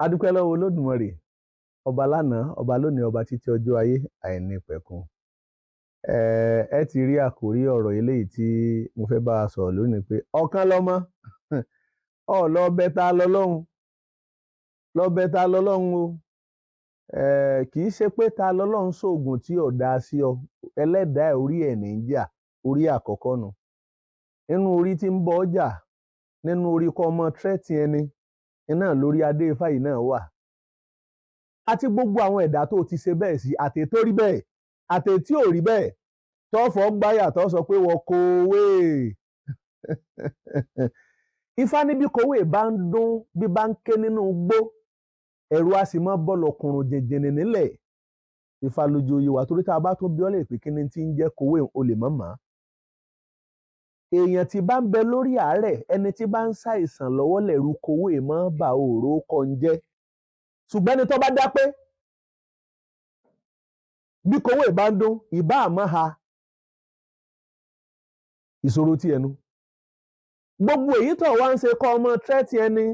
adúpẹ́ lọ́wọ́ Olódùmarè ọba lánàá ọba lónìí ọba títí ọjọ́ ayé àìnípẹ̀kun. Ẹ ti rí àkórí ọ̀rọ̀ eléyìí tí mo fẹ́ bá a sọ̀rọ̀ lónìí pé ọ̀kan lọ́mọ lọ́bẹ̀ ta lọ́lọ́run lọ́bẹ̀ ta lọ́lọ́run o. Kì í ṣe pé ta lọ́lọ́run sóògùn tí ò dáa sí ọ, ẹlẹ́dàá orí ẹ̀ ní í jà, orí àkọ́kọ́ nu. Nínú orí tí ń bọ ọjà, nínú orí kọ́ ọmọ tírẹ́tì ẹni iná lórí adé ifá yìí náà wà. Àti gbogbo àwọn ẹ̀dá tó ti ṣe bẹ́ẹ̀ sí, àti tó rí bẹ́ẹ̀ àti tí ò rí bẹ́ẹ̀, tó fọ́ gbáyà tó sọ pé wọ́n kòwé. Ifá ní bí kòwé bá ń dún, bí bá ń ké nínú igbó, ẹ̀rù a sì máa bọ́ lọ́kùnrùn jẹjẹrẹ nílẹ̀. Ifá lójú oyè wa torí tá a bá tún bí ọ́ lè pè kí ni tí ń jẹ́ kòwé o lè mọ̀ mọ́. Èèyàn tí bá ń bẹ lórí àárẹ̀, ẹni tí bá ń ṣàìsàn lọ́wọ́ lẹ̀rù kòwé mọ́ bá òòró kọ́ ń jẹ́. Ṣùgbọ́n ẹni tó bá dá pé bí kòwé bá ń dún ìbá àmọ́ ha ìṣòro tí ẹnu. Gbogbo èyí tó wá ń ṣe kọ́ ọmọ tírẹ́tì ẹni,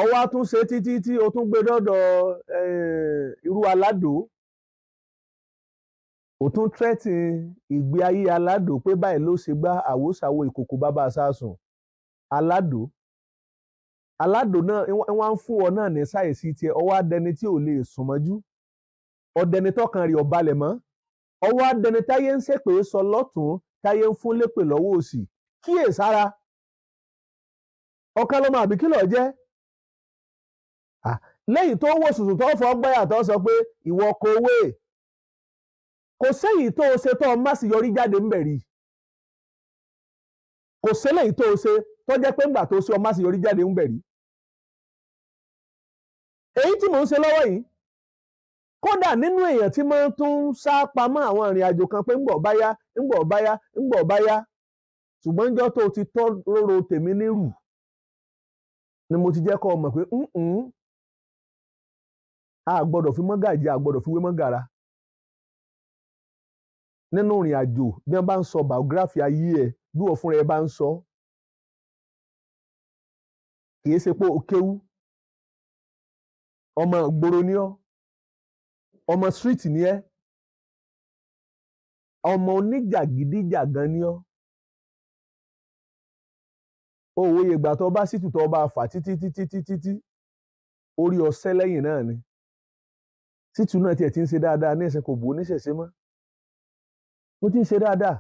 ọwọ́ á tún ṣe títí tí o tún gbé dọ́dọ̀ irú aládò, o tún tírẹ́tì ìgbé ayé aládò pé báyìí ló ṣe gbá àwòṣàwò ìkòkò bàbá sásùn. Aládò náà wọ́n ń fún ọ náà ní sáyẹ̀sì tiẹ̀, ọwọ́ adẹni tí ò lè sùn mọ́jú, ọdẹni tọkàn rí ọbalẹ̀ mọ́, ọwọ́ adẹni táyé ń ṣépè sọ lọ́tún, táyé ń fún lépè lọ́wọ́ òsì. Kíyèsára, ọ̀kan lọ́mọ àbí kí ló jẹ́? Lẹ́yìn tó wò sùsù tó fọ́ gbáyà tó sọ pé ìwọ kòwé, kò séyìí tó o ṣe tó o má sì yọrí jáde ń bẹ̀ rí. Kò séléyìí tó o ṣe tó jẹ́ pé ńgbà tó o ṣe o má sì yọrí jáde ń bẹ̀ rí. Èyí tí mò ń ṣe lọ́wọ́ yìí, kódà nínú èèyàn tí máa tún sá pamọ́ àwọn ìrìn àjò kan pé ńgbọ̀ báyá, ṣùgbọ́n níjọ́ tó ti tọ́ róró tèmi nírù ni mo ti jẹ́ kọ́ ọ mọ̀ pé a gbọ́dọ̀ fi mọ́gàjì, a gbọ́dọ̀ fi wé mọ́gàra. Nínú ìrìn àjò bí wọ́n bá ń sọ biography ayé ẹ̀, bí wọ́n fúnra ẹ bá ń sọ, kì í ṣe pé o kéwú, ọmọ ìgboro ni ọ́, ọmọ street ni ẹ́, ọmọ oníjàgídíjàgan ni ọ́. Òwe ìgbà tó bá sítù tó bá fà títí orí ọ̀sẹ́ lẹ́yìn náà ni. Sítù náà tiẹ̀ ti ń ṣe dáadáa ní ẹ̀sìn kò bù oníṣẹ̀ṣe mọ́. Ó ti ń ṣe dáadáa.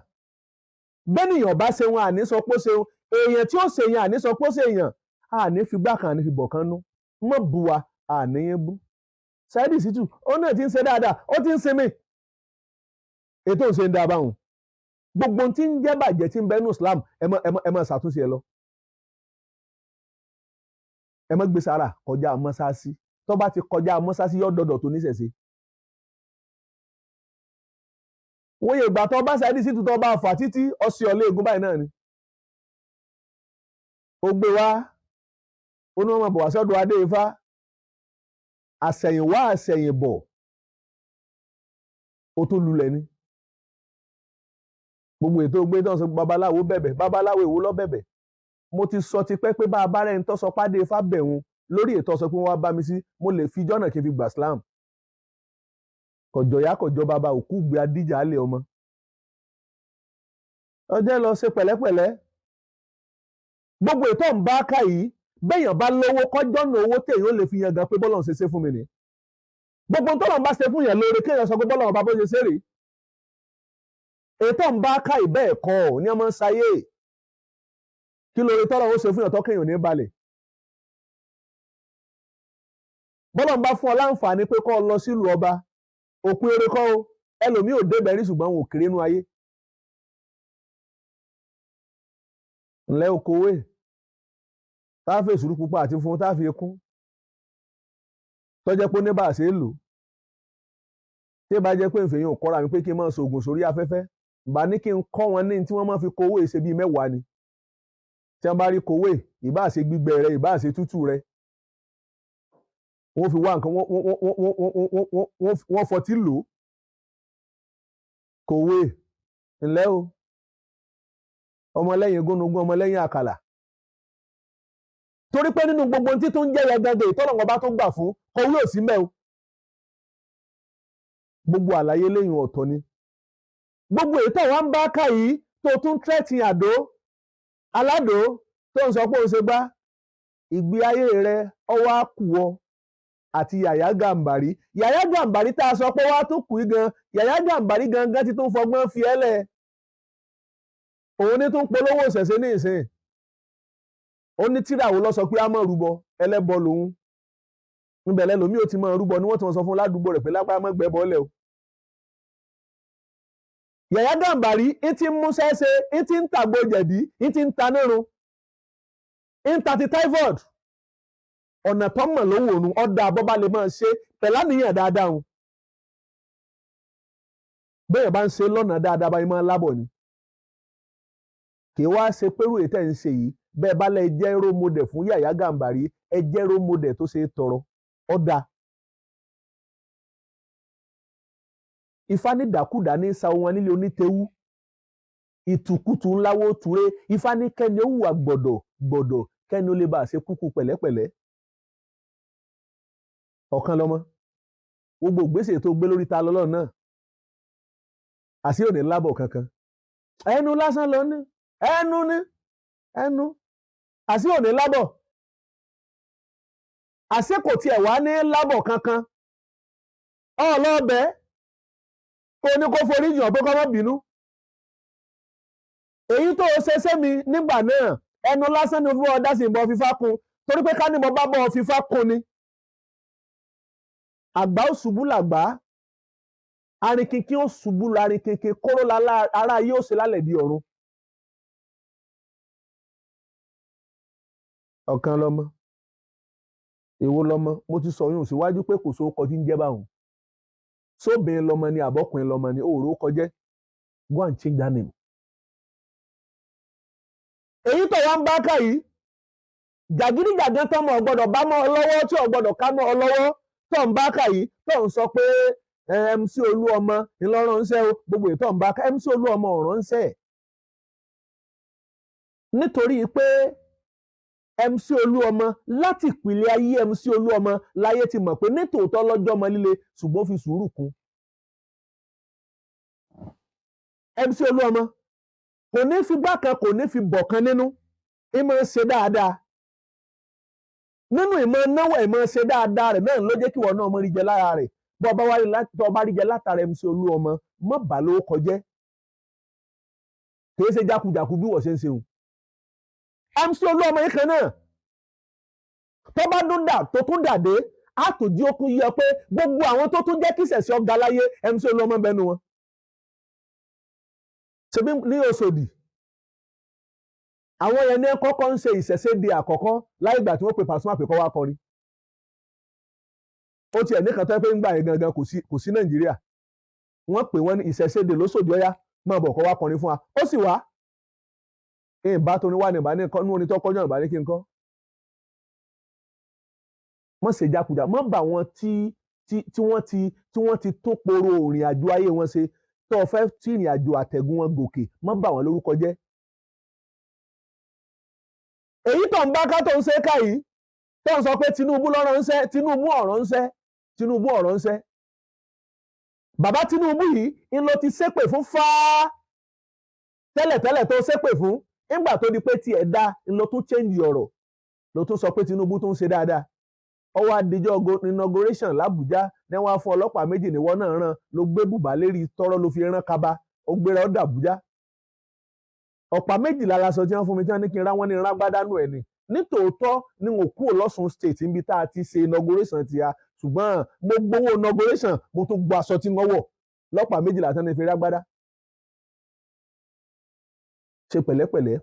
Bẹ́nìyàn bá ṣe wọn àní sọ pé ó ṣe wọn, èèyàn tí ó ṣe yẹn àní sọ pé ó ṣe èèyàn, àní fi gbá kan àní fi bọ̀ kan nú, mọ́ bu wa àní yẹn bú. Saheed Shittu ó náà ti ń ṣe dáadáa, ó ti ń ṣe mí. Ètò ìṣe ń da báwọn. Gbogbo tí ń jẹ́ bàjẹ́ tí ń bẹ nínú Islam ẹ má ṣàtúnṣe ẹ lọ. Ẹ má gbé sára kọjá mọ́sáàsì, tó bá ti kọjá mọ́sáàsì yóò dọ̀dọ̀ tó níṣẹ̀ṣe. Wọ́n yẹ ìgbà tó bá Saheed Shittu tó bá fà títí ọ̀sẹ̀ ọ̀lẹ́ ègún báyìí náà ni. Ó gbé wá onímọ̀ bọ̀ wá sọ́dọ̀ adé ifá, àṣẹ̀yìnwá àṣẹ̀yìnbọ̀ ó tó lulẹ̀ ni. Gbogbo ètò gbé tó ń sọ babaláwo bẹ̀bẹ̀, babaláwo èwo ló bẹ̀bẹ̀. Mo ti sọ ti pẹ́ pé bá a bá rẹ̀ ń tọ́ sọ pàdé ifá bẹ̀rùn lórí ètò sọ pé wọ́n wá bá mi sí, mo lè fi jọ́nà kí n fi gbà Islam. Kọ̀jọ̀yà kọ̀jọ̀ bàbá òkú gbé adíjà á lé ọmọ. Ọjọ́ lọ ṣe pẹ̀lẹ́pẹ̀lẹ́. Gbogbo ètò ń bá ká yìí, béèyàn bá lówó kọjọ́ nù owó téèyàn ó lè fi yan gan pé bọ́lọ̀ ń ṣe fún mi ni. Gbogbo tó lọ́n bá ṣe fún yẹn lóore kéèyàn sọ pé bọ́lọ̀ ọba bó ṣe ṣe rèé. Ètò ń bá ká yìí bẹ́ẹ̀ kọ́ ní ọmọ ń sayé. Kí lóore tọ́lọ̀ ó ṣe fún yàn tó kéèyàn ní balẹ̀. Bọ́lọ̀ ń bá fún ọ láǹfààní pé kọ́ ọ lọ sílùú ọba, òpin eré kọ́ o, ẹlòmíì ò débẹ̀ rí ṣùgbọ́n wọn ò kéré nú ayé. Ńlẹ́ okòwé, táfẹ́ ìṣúrú pupa àti fún táfẹ́ ikún, tọ́jẹ́ pé ní bá ṣe é lò. Tí bá jẹ́ pé ìfẹ̀yìn ò kọ́ra mi pé kí n máa ṣoògùn sórí afẹ́fẹ́, bá ní kí n kọ́ wọn ní tí wọ́n máa fi kówé ṣe bíi 10 ni. Tí wọ́n bá rí kówé, ìbá ṣe gbígbẹ rẹ, ìbá ṣe tútù rẹ, wọ́n fi wá nǹkan wọ́n fọtí lò. Kòwé ńlẹ́ o, ọmọlẹ́yìn gúnugún ọmọlẹ́yìn àkàlà. torí pé nínú gbogbo tí tó ń jẹ́ yẹgẹgẹ ìtọ́lọ́wọ́n bá tó gbà fún kọ̀wé òsì mẹ́ o gbogbo àlàyé lẹ́yìn ọ̀tọ̀ ni gbogbo ètò wa ń bá kà yìí tó tún tírẹ́tì àdó aládò tó ń sọ pé ó ṣe gbá ìgbé ayé rẹ ọwọ́ àkùwọ àti Yàyà Gàmbàrí tá a sọ pé wá tó kù í gan Yàyà Gàmbàrí gangan ti tún fọgbọ́n fi ẹ́lẹ̀ òun ní tún polówó ṣẹ̀ṣẹ̀ ní ìsìn ó ní tíràwó lọ sọ pé a máa rúbọ ẹlẹ́bọ lòun níbẹ̀ lẹ́lòmí ò ti máa rúbọ ni wọ́n ti sọ fún ládùúgbò rẹ̀ pé lápá máa gbẹ́ bọ́ọ̀lẹ̀ o. Yàyà Gàmbàrí ń ti mú sẹ́sẹ́ ń ti ń tàgbò jẹ̀dí ń ti ń ta nírun ń ta ti typhoid ọ̀nà tó mọ̀ lówó òun ọ̀dà àbọ̀bá lè máa ṣe pẹ̀lá nìyẹn dáadáa o bẹ́ẹ̀ bá ń ṣe lọ́nà dáadáa báyìí máa lábọ̀ ni kì í wá ṣe pẹ̀lú ètò ẹ̀ ń ṣe yìí bẹ́ẹ̀ bá lẹ jẹ́ role model fún Yàyà Gàmbàrí ẹ jẹ́ role model tó ṣe é tọrọ ọ̀dà Ifá ní dàkúdà ní sa wọn nílé onítẹ̀wú ìtùkùtù ńláwó ture Ifá ní kẹ́ni ó wùwà gbọ̀dọ̀ kẹ́ni ó lè bá a ṣe kúkú pẹ̀lẹ́pẹ̀lẹ́ Ọ̀kanlọ́mọ gbogbo gbèsè tó gbé lórí ta lọ́lọ́ náà àṣì òní lábọ̀ kankan ẹnu lásán lọ ní ẹnu àṣì òní lábọ̀ àṣì kò tiẹ̀ wá ní lábọ̀ kankan ọlọ́ọ̀bẹ kò ní kó forí jàn pé kọ́ mọ́ bínú èyí tó ṣe sẹ́mi nígbà náà ẹnu lásán ni fún ọdá sí ìbọn fífá kun torí pé ká ní mo bá bọ́ fífá kun ni àgbà ó ṣubú làgbà arìnkìnkìn ó ṣubú arìnkìnkìn kóró ara yóò ṣe lálẹ́ di ọ̀run. Ọ̀kanlọ́mọ èwo lọmọ mo ti sọ yún síwájú pé kò sóko tí ń jẹ́ báwọn sóbìnrin lọmọ ni àbọ́kùnrin lọmọ ni òòrò kọjẹ́ go and change that name. èyí tó wá ń bá kà yìí jàgídíjàgán tó mọ̀ ọ̀gbọ́dọ̀ bá mọ́ ọ lọ́wọ́ tí ọ̀gbọ́dọ̀ ká mọ́ ọ lọ́wọ́ tó ń bá kà yìí tó ń sọ pé MC Olúọmọ ńlọrọ̀ ń sẹ́ o gbogbo ètò ń bá kà MC Olúọmọ ọ̀rọ̀ ń sẹ́ nítorí pé MC Olúọmọ láti ìpìlẹ̀ ayé MC Olúọmọ láyé ti mọ̀ pé nítòótọ́ lọ́jọ́ ọmọ líle ṣùgbọ́n fi sùúrù kún. MC Olúọmọ kò ní fi gbá kan kò ní fi bọ̀ kan nínú ìmọ̀ ṣe dáadáa nínú ìmọ̀ náwó ìmọ̀ ṣe dáadáa rẹ̀ náà ló jẹ́ kí wọn náà mọ̀ rí jẹ lára rẹ̀ bọ́ ọba rí jẹ látara MC Olúọmọ mọ́ bà ló kọjẹ́ kì í ṣe jákujàku bí wọ́n ṣe ń ṣe òun. MC Olúọmọ yìí kan náà tó bá dún dà tó tún dàdé àtòjí okun yíyọ pé gbogbo àwọn tó tún jẹ́ kí ìṣẹ̀ṣẹ̀ ọ̀gá láyé MC Olúọmọ bẹnu wọn. ṣebí ní Òṣòdì àwọn yẹn ní kọ́kọ́ ń ṣe ìṣẹ̀ṣẹ̀ di àkọ́kọ́ láì gbà tí wọ́n pe Pasuma àpèkọ́ wá kọrin. ó tiẹ̀ ní kan tó yẹ pé ń gbà yẹn gangan kò sí Nàìjíríà wọ́n pè wọ́n ní ìṣẹ̀ṣẹ̀ di lóṣòdì ọ̀yá máa bọ̀ kọ́ wá kọrin fún wa ó sì wá ìbá tó ní wà ní ìbá ní kọ́ ní orin tó kọjọ́ ìbá ní kí n kọ́. mọ̀ ṣe jákujá mọ̀ bá wọn tí wọ́n ti tó poro ìrìn àjò ayé wọn ṣe tó o fẹ́ tí ìrìn àjò àtẹ̀gùn wọn gòkè mọ̀ bá wọn lórúkọ jẹ́. èyí tó ń bá ká tó ń ṣe ká yìí tó ń sọ pé Tinubu lọ́rọ̀ ń ṣẹ́ Tinubu ọ̀rọ̀ ń ṣẹ́ bàbá Tinubu yìí ń lọ ti ṣépè fún fáá tẹ́lẹ̀tẹ́lẹ̀ tó ṣépè fún nígbà tó di pé tiẹ̀ dá ló tún change ọ̀rọ̀ ló tún sọ pé Tinubu tún ṣe dáadáa ọwọ́ adijọ́ inauguration l'Àbújá ní wọ́n á fún ọlọ́pàá méjì níwọ́ náà ràn ló gbé bùbá lérí tọ́rọ́ ló fi rán kaba ó gbéra ọ̀dà Àbújá ọ̀pá méjìlá laṣọ tí wọ́n fún mi tí wọ́n ní kí n rá wọ́n ní rágbádánù ẹ̀ ni nítòótọ́ ni mo kúrò l'Ọ́ṣun state níbi tá a ti ṣe inauguration ti a ṣùgbọ́n mo gbowó inauguration mo tún gbọ́ aṣọ tí wọ́n wọ̀ lọ́pàá méjìlá tí wọ́n ní fi rágbádá ṣe pẹ̀lẹ́pẹ̀lẹ́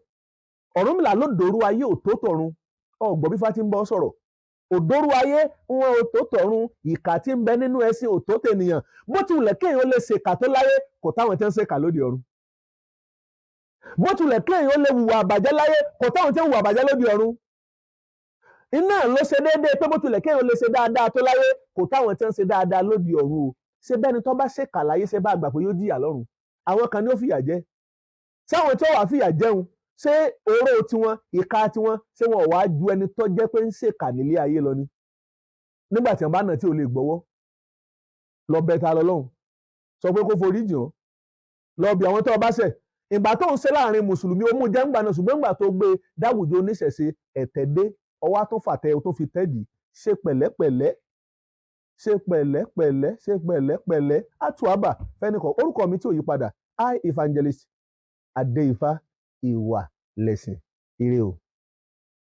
Ọ̀rúnmìlà ló dòru ayé òtó tọ̀run ọ̀gbọ́n bí fá ti ń bọ́ sọ̀rọ̀ òdòru ayé wọn òtó tọ̀run ìkà tí ń bẹ nínú ẹ̀sìn òtó tènìyàn bó ti wùlẹ̀ kéèyàn lè ṣèkà tó láyé kò táwọn tí ń ṣèkà lóde ọ̀run bó ti wùlẹ̀ kéèyàn lè hùwà àbàjẹ́ láyé kò táwọn tí ń hùwà àbàjẹ́ lóde ọ̀run iná ló ṣe déédéé pé bó ti wùlẹ̀ kéèyàn lè ṣe dáadáa tó láyé kò táwọn tí ń ṣe dáadáa lóde ọ̀run o ṣe bẹ́ni tó bá ṣèkà láyé ṣe bá àgbà pé yóò jìyà lọ́run àwọn kan ní ó fìyà jẹ sáwọn tí ó wà fìyà jẹun ṣé oró tiwọn ìka tiwọn ṣé wọn ò wá ju ẹni tó jẹ́ pé ń ṣèkà nílé ayé lọ ni nígbà tí wọn bá nà tí ò lè gbọ́wọ́ lọ bẹ ta lọ́lọ́run sọ pé kó forí jìn ọ́ lọ bí àwọn tó bá ṣẹ̀ ìgbà tó ń ṣe láàrin mùsùlùmí ó mú jẹ́ ńgbà náà ṣùgbọ́n ńgbà tó gbé dáwùjọ oníṣẹ̀ṣe ẹ̀tẹ̀ dé ọwọ́ tó fàtẹ́ tó fi tẹ́dì ṣe pẹ̀lẹ́pẹ̀lẹ́ ṣe pẹ̀lẹ́pẹ̀lẹ́ ṣe pẹ̀lẹ́pẹ̀lẹ́ àtúwábà fẹ́nìkan orúkọ mi tí ò yí padà I evangelist Adéifá ìwà lẹ̀sìn ire o.